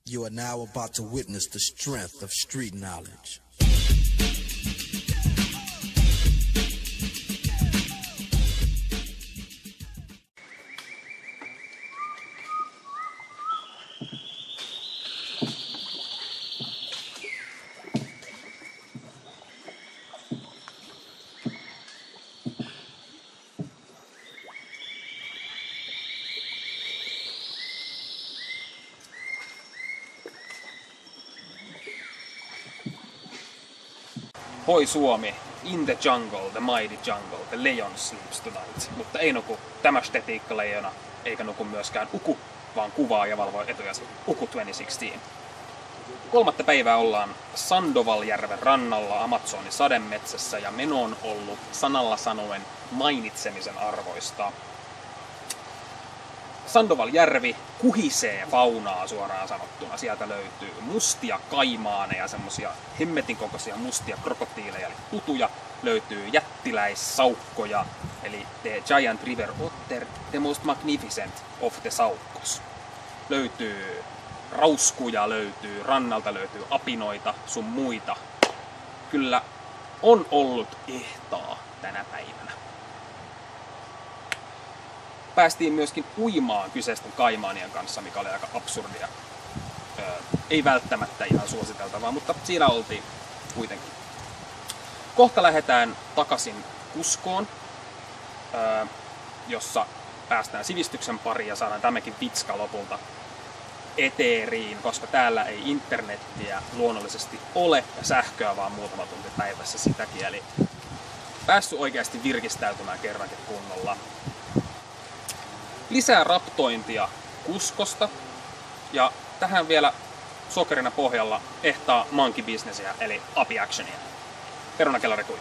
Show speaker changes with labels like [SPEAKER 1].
[SPEAKER 1] You are now about to witness the strength of street knowledge.
[SPEAKER 2] Hoi Suomi, in the jungle, the mighty jungle, the lion sleeps tonight. Mutta ei nuku tämä stetiikka-leijona, eikä nuku myöskään Uku, vaan kuvaa ja valvoi etujasi Uku 2016. 3. päivää ollaan Sandovaljärven rannalla Amazonin sademetsässä ja meno on ollut sanalla sanoen mainitsemisen arvoista. Sandovaljärvi kuhisee faunaa suoraan sanottuna. Sieltä löytyy mustia kaimaaneja, semmosia hemmetin kokoisia mustia krokotiileja, eli tutuja. Löytyy jättiläissaukkoja, eli the giant river otter, the most magnificent of the saukkos. Löytyy rauskuja, löytyy rannalta, löytyy apinoita, sun muita. Kyllä on ollut ehtaa tänä päivänä. Päästiin myöskin uimaan kyseisten kaimaanien kanssa, mikä oli aika absurdia. Ei välttämättä ihan suositeltavaa, mutta siinä oltiin kuitenkin. Kohta lähdetään takaisin Cuscoon, jossa päästään sivistyksen pariin ja saadaan tämäkin vitska lopulta eteeriin, koska täällä ei internettiä luonnollisesti ole ja sähköä vaan muutama tunti päivässä sitäkin. Eli päässyt oikeasti virkistäytymään kerrankin kunnolla. Lisää raptointia Cuscosta ja tähän vielä sokerina pohjalla ehtaa monkey businessia eli api actionia. Perunakellari kui.